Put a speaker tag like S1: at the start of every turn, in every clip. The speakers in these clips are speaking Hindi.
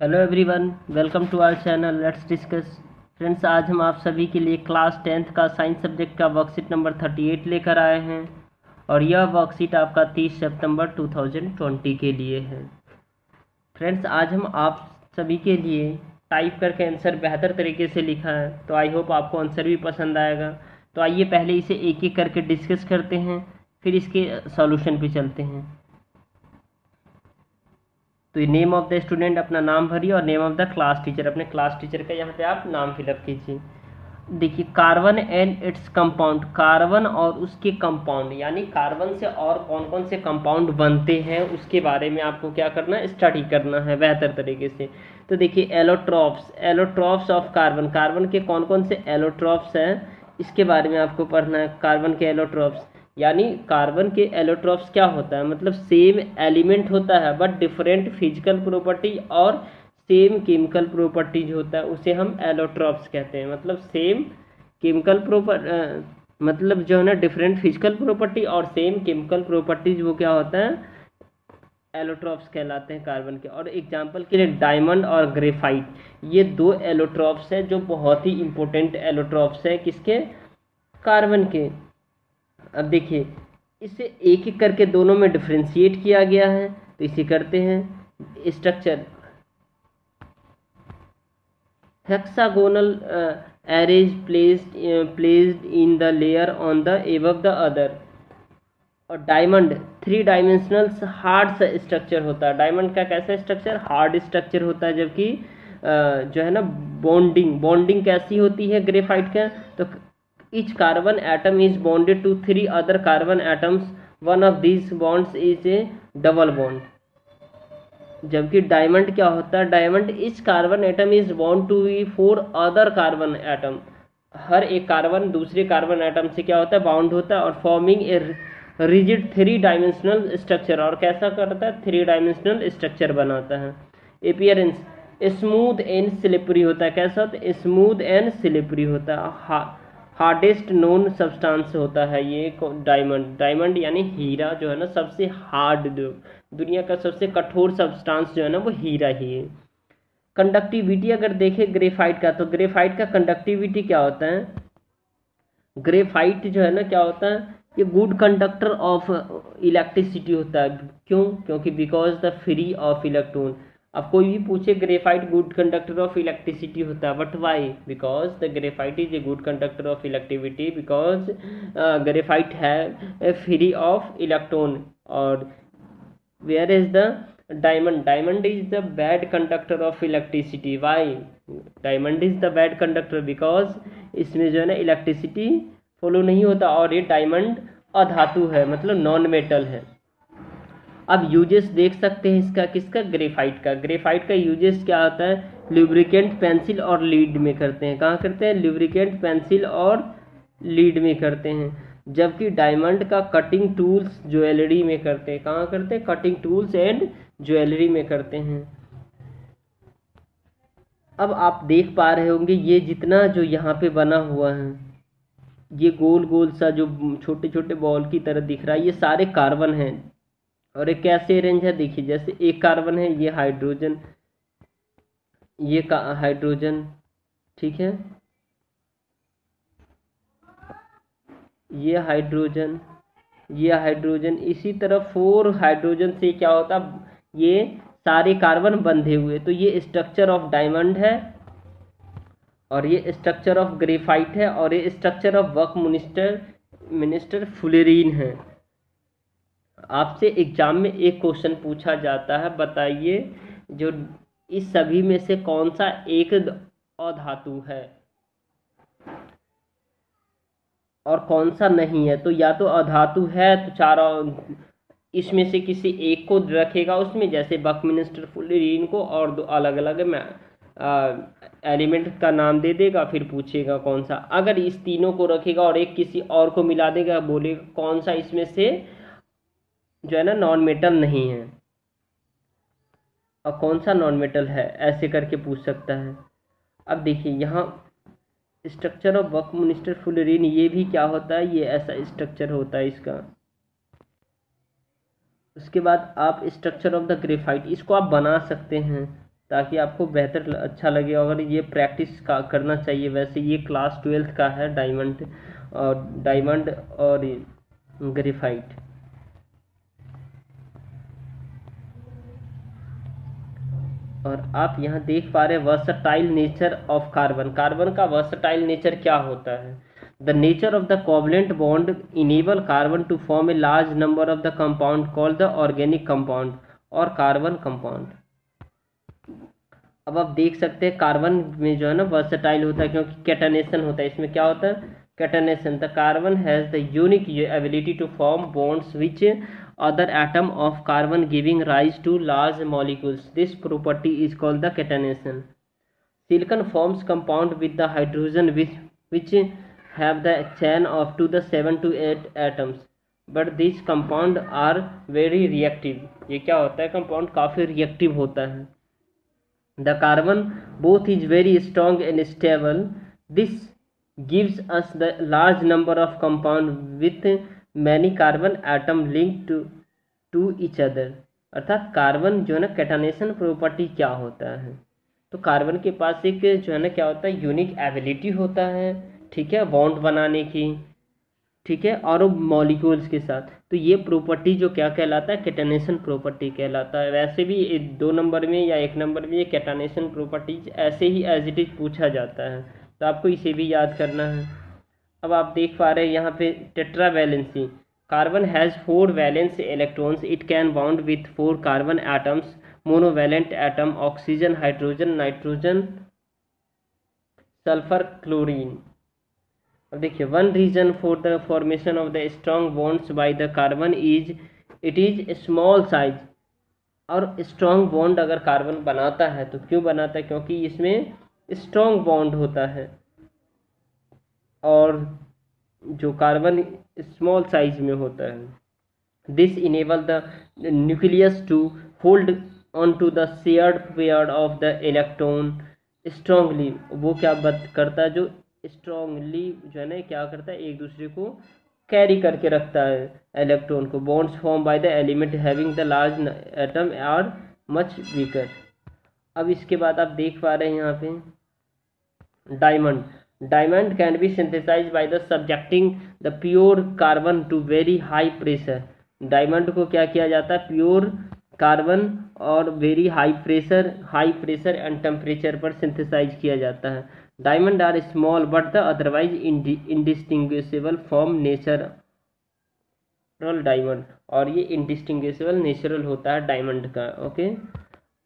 S1: Hello everyone, welcome to our channel let's discuss. Friends, आज हम आप सभी के लिए क्लास 10th का साइंस सब्जेक्ट का वर्कशीट नंबर 38 लेकर आए हैं और यह वर्कशीट आपका 30 सितंबर 2020 के लिए है। फ्रेंड्स, आज हम आप सभी के लिए टाइप करके आंसर बेहतर तरीके से लिखा है, तो आई होप आपको आंसर भी पसंद आएगा। तो आइए पहले इसे एक एक करके डिस्कस करते हैं, फिर इसके सॉल्यूशन पे चलते हैं। तो नेम ऑफ द स्टूडेंट अपना नाम भरिए और name of the class teacher अपने क्लास टीचर का यहाँ पे आप नाम फिलअप कीजिए। देखिए, carbon and its compound, carbon और उसके कंपाउंड, यानी कार्बन से और कौन कौन से कंपाउंड बनते हैं उसके बारे में आपको क्या करना है, स्टडी करना है बेहतर तरीके से। तो देखिए, allotropes, allotropes of carbon, carbon के कौन कौन से एलोट्रॉप्स हैं इसके बारे में आपको पढ़ना है। कार्बन के एलोट्रॉप्स, यानी कार्बन के एलोट्रॉप्स क्या होता है, मतलब सेम एलिमेंट होता है बट डिफरेंट फिजिकल प्रॉपर्टी और सेम केमिकल प्रॉपर्टीज होता है, उसे हम एलोट्रॉप्स कहते हैं। मतलब सेम केमिकल मतलब जो है ना, डिफरेंट फिजिकल प्रॉपर्टी और सेम केमिकल प्रॉपर्टीज, वो क्या होता है, एलोट्रॉप्स कहलाते हैं कार्बन के। और एग्जांपल के लिए डायमंड और ग्रेफाइट, ये दो एलोट्रॉप्स हैं जो बहुत ही इंपॉर्टेंट एलोट्रॉप्स है किसके, कार्बन के। अब देखिए, इसे एक एक करके दोनों में डिफ्रेंशिएट किया गया है, तो इसे करते हैं। Structure hexagonal arrays placed in the layer on the above the other। और डायमंड 3 डायमेंशनल हार्ड स्ट्रक्चर होता है। डायमंड का कैसा स्ट्रक्चर, हार्ड स्ट्रक्चर होता है, जबकि जो है ना, बॉन्डिंग कैसी होती है ग्रेफाइट का, तो each carbon atom is bonded to 3 other carbon atoms, one of these bonds is a double bond। जबकि डायमंड क्या होता है, diamond each carbon atom is bond to be 4 other carbon atom, हर एक कार्बन दूसरे कार्बन एटम से क्या होता है, बाउंड होता है, और forming a rigid 3 dimensional structure, और कैसा करता है, 3 डायमेंशनल स्ट्रक्चर बनाता है। अपीयरेंस स्मूथ एंड स्लिपरी होता है, कैसा होता है, स्मूथ एंड स्लिपरी होता है। हार्डेस्ट नोन सब्सटेंस होता है ये डायमंड यानी हीरा जो है ना, सबसे हार्ड, दुनिया का सबसे कठोर सब्सटेंस जो है ना, वो हीरा ही है। कंडक्टिविटी अगर देखें ग्रेफाइट का, तो ग्रेफाइट का कंडक्टिविटी क्या होता है, ग्रेफाइट जो है ना क्या होता है, ये गुड कंडक्टर ऑफ इलेक्ट्रिसिटी होता है। क्यों, क्योंकि because the free of electron. अब कोई भी पूछे graphite good conductor of electricity होता है, but why, because the graphite is a good conductor of electricity, because graphite है फ्री ऑफ इलेक्ट्रॉन। और where is the diamond is the bad conductor of electricity. Why diamond is the bad conductor, because इसमें जो है ना इलेक्ट्रिसिटी फॉलो नहीं होता, और ये डायमंड अधातु है, मतलब नॉन मेटल है। अब यूजेस देख सकते हैं इसका, किसका, ग्रेफाइट का यूजेस क्या होता है, लुब्रिकेंट पेंसिल और लीड में करते हैं। कहाँ करते हैं, लुब्रिकेंट पेंसिल और लीड में करते हैं। जबकि डायमंड का कटिंग टूल्स ज्वेलरी में करते हैं। कहाँ करते हैं, कटिंग टूल्स एंड ज्वेलरी में करते हैं। अब आप देख पा रहे होंगे, ये जितना जो यहाँ पे बना हुआ है, ये गोल गोल सा जो छोटे छोटे बॉल की तरह दिख रहा है, ये सारे कार्बन हैं। और ये कैसे अरेंज है, देखिए, जैसे एक कार्बन है, ये हाइड्रोजन, ये का हाइड्रोजन, ठीक है, ये हाइड्रोजन, ये हाइड्रोजन, इसी तरह 4 हाइड्रोजन से क्या होता, ये सारे कार्बन बंधे हुए। तो ये स्ट्रक्चर ऑफ डायमंड है, और ये स्ट्रक्चर ऑफ ग्रेफाइट है, और ये स्ट्रक्चर ऑफ मिनिस्टर फुलेरीन है। आपसे एग्जाम में एक क्वेश्चन पूछा जाता है, बताइए जो इस सभी में से कौन सा एक अधातु है और कौन सा नहीं है। तो या तो अधातु है तो चारों इसमें से किसी एक को रखेगा उसमें, जैसे बकमिनिस्टर फुलेरीन को, और दो अलग अलग एलिमेंट का नाम दे देगा, फिर पूछेगा कौन सा। अगर इस तीनों को रखेगा और एक किसी और को मिला देगा, बोलेगा कौन सा इसमें से जो है ना नॉन मेटल नहीं है और कौन सा नॉन मेटल है, ऐसे करके पूछ सकता है। अब देखिए, यहाँ स्ट्रक्चर ऑफ बकमिनिस्टर फुलेरीन, ये भी क्या होता है, ये ऐसा स्ट्रक्चर होता है इसका। उसके बाद आप स्ट्रक्चर ऑफ द ग्रेफाइट, इसको आप बना सकते हैं। ताकि आपको बेहतर अच्छा लगे, अगर ये प्रैक्टिस करना चाहिए। वैसे ये क्लास 12th का है, डायमंड और ग्रेफाइट। और आप यहाँ देख पा रहे हैं versatile nature of carbon. Carbon का वर्सटाइल नेचर क्या होता है? The nature of the covalent bond enable carbon to form a large number of the compound called the organic compound और कार्बन कंपाउंड। अब आप देख सकते हैं कार्बन में जो है ना वर्सटाइल होता है, क्योंकि कैटनेशन होता है। इसमें क्या होता है? Catenation. The carbon has the unique ability to form bonds which other atom of carbon giving rise to large molecules. This property is called the catenation. Silicon forms compound with the hydrogen which have the chain of to the 7 to 8 atoms. But these compound are very reactive. ये क्या होता है? कंपाउंड काफ़ी रिएक्टिव होता है। The carbon both is very strong and stable. This gives us the large number of compound with many carbon atom linked to each other. अर्थात कार्बन जो है ना कैटानेशन प्रॉपर्टी क्या होता है? तो कार्बन के पास एक जो है ना क्या होता है? यूनिक एबिलिटी होता है, ठीक है, बॉन्ड बनाने की, ठीक है, और मॉलिक्यूल्स के साथ। तो ये प्रॉपर्टी जो क्या कहलाता है? कैटानेशन प्रॉपर्टी कहलाता है। वैसे भी 2 नंबर में या 1 नंबर में ये कैटानेशन प्रॉपर्टीज ऐसे ही एज इट इज पूछा जाता है, तो आपको इसे भी याद करना है। अब आप देख पा रहे हैं यहाँ पे tetra valency. Carbon has 4 valence electrons. It can bound with 4 carbon atoms, monovalent atom, oxygen, hydrogen, nitrogen, sulphur, chlorine. अब देखिए, one reason for the formation of the strong bonds by the carbon is it is small size. और स्ट्रॉन्ग बॉन्ड अगर कार्बन बनाता है तो क्यों बनाता है? क्योंकि इसमें स्ट्रॉन्ग बॉन्ड होता है, और जो कार्बन स्मॉल साइज में होता है। This enable the nucleus to hold on to the shared pair of the electron strongly. वो क्या करता है? जो स्ट्रांगली जो है ना क्या करता है? एक दूसरे को कैरी करके रखता है इलेक्ट्रॉन को। Bonds form by the element having the large atom are much weaker. अब इसके बाद आप देख पा रहे हैं यहाँ पे diamond. Diamond can be synthesized by the subjecting the pure carbon to very high pressure. Diamond को क्या किया जाता है? प्योर कार्बन और very high pressure and temperature पर सिंथेसाइज किया जाता है। Diamond are small but the otherwise indistinguishable from natural diamond, और ये इंडिस्टिंग्विशेबल नेचुरल होता है डायमंड का। ओके,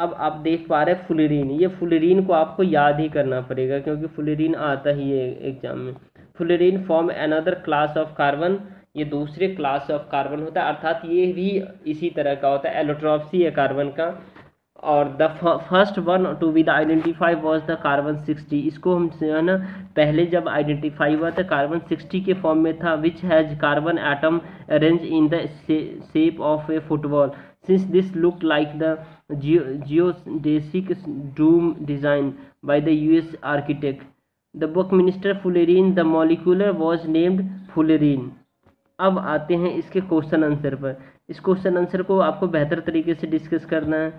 S1: अब आप देख पा रहे हैं फुलरीन। ये फुलरीन को आपको याद ही करना पड़ेगा, क्योंकि फुलरीन आता ही है एग्जाम में। Fullerene form another class of carbon. ये दूसरे क्लास ऑफ कार्बन होता है, अर्थात ये भी इसी तरह का होता है, एलोट्रॉप्सी है कार्बन का। और the first one to be the identify was the carbon 60। इसको हम है ना पहले जब आइडेंटिफाई हुआ था कार्बन 60 के फॉर्म में था, which has carbon atom arrange in the shape of A football. Since this looked like the geodesic dome design by the US architect, the Buckminster Fullerene, the molecule was named Fullerene. अब आते हैं इसके क्वेश्चन आंसर पर। इस क्वेश्चन आंसर को आपको बेहतर तरीके से डिस्कस करना है।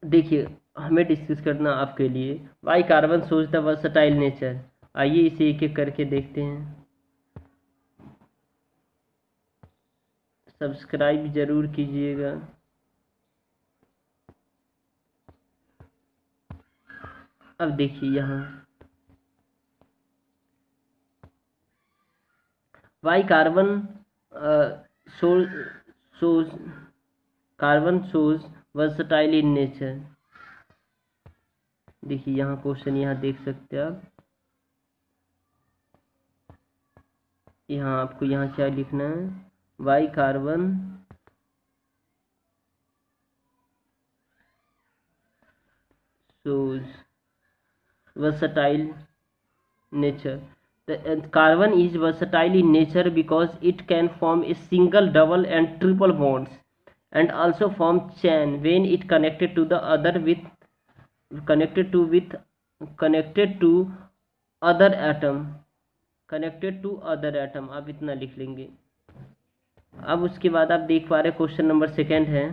S1: देखिए, हमें डिस्कस करना आपके लिए why carbon shows the versatile nature. आइए इसे एक एक करके देखते हैं। सब्सक्राइब जरूर कीजिएगा। अब देखिए यहाँ why carbon carbon shows versatile in nature. देखिए यहाँ क्वेश्चन यहाँ देख सकते हैं आप। यहाँ आपको यहाँ क्या लिखना है? Why carbon shows versatile nature. The carbon is versatile in nature because it can form a single, double and triple bonds, and also form chain when it connected to the other with connected to other atom, आप इतना लिख लेंगे। अब उसके बाद आप देख पा रहे क्वेश्चन नंबर 2 है,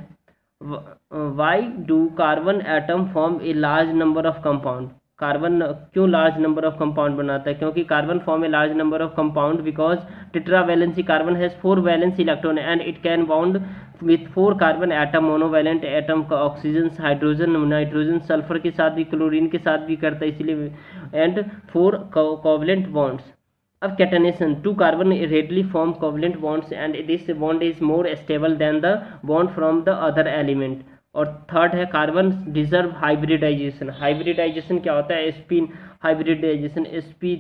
S1: why do carbon atom form a large number of compound. Carbon क्यों लार्ज नंबर ऑफ कंपाउंड बनाता है? क्योंकि carbon form a large number of compound because tetravalency carbon has 4 valence electron and it can bound with 4 carbon atom. Monovalent atom का ऑक्सीजन, हाइड्रोजन, नाइट्रोजन, सल्फर के साथ भी, क्लोरीन के साथ भी करता है, इसलिए एंड 4 कोवलेंट बॉन्ड्स। अब catenation, 2 carbon readily form covalent bonds and this bond is more stable than the bond from the other element। और थर्ड है कार्बन डिजर्व हाइब्रिडाइजेशन। हाइब्रिडाइजेशन क्या होता है? sp हाइब्रिडाइजेशन, sp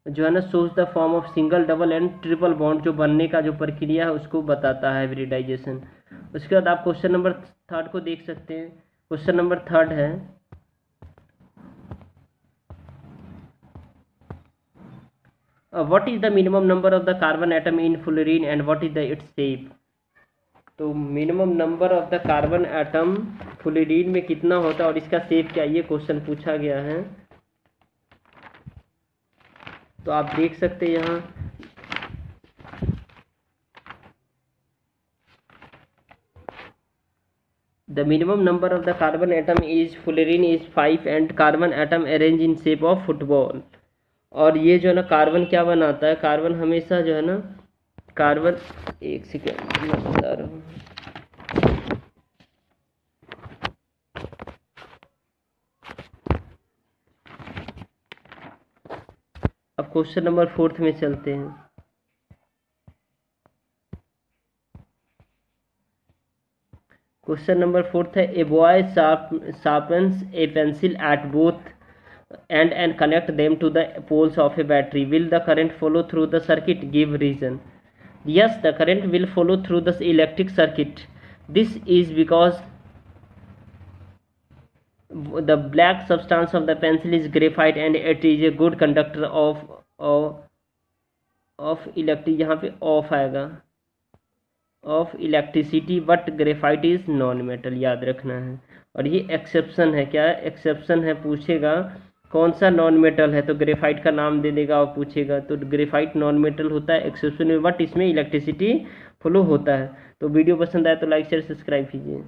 S1: जो है ना shows the form of single, double and triple bond, जो बनने का जो प्रक्रिया है उसको बताता है हाइब्रिडाइजेशन। उसके बाद आप क्वेश्चन नंबर थर्ड को देख सकते हैं। क्वेश्चन नंबर थर्ड है what is the minimum number of the carbon atom in fullerene and what is the its shape। तो minimum number of the carbon atom fullerene में कितना होता है और इसका शेप क्या, ये क्वेश्चन पूछा गया है। तो आप देख सकते हैं यहाँ the minimum number of the carbon atom is fullerene is 5 and carbon atom arrange in shape of football. और ये जो है ना कार्बन क्या बनाता है? कार्बन हमेशा जो है ना कार्बन, एक सेकेंड मैं बता रहा हूँ। अब क्वेश्चन नंबर फोर्थ में चलते हैं। क्वेश्चन नंबर फोर्थ है a boy sharpens A pencil at both and connect them to the poles of a battery. Will the current follow through the circuit? Give reason. Yes, the current will follow through the electric circuit. This is because the black substance of the pencil is graphite and it is a good conductor of electric, यहाँ पे ऑफ आएगा, of electricity, but graphite is non metal, याद रखना है। और ये एक्सेप्शन है, क्या एक्सेप्शन है? पूछेगा कौन सा नॉन मेटल है तो ग्रेफाइट का नाम दे देगा और पूछेगा, तो ग्रेफाइट नॉन मेटल होता है एक्सेप्शन में, बट इसमें इलेक्ट्रिसिटी फ्लो होता है। तो वीडियो पसंद आए तो लाइक शेयर सब्सक्राइब कीजिए।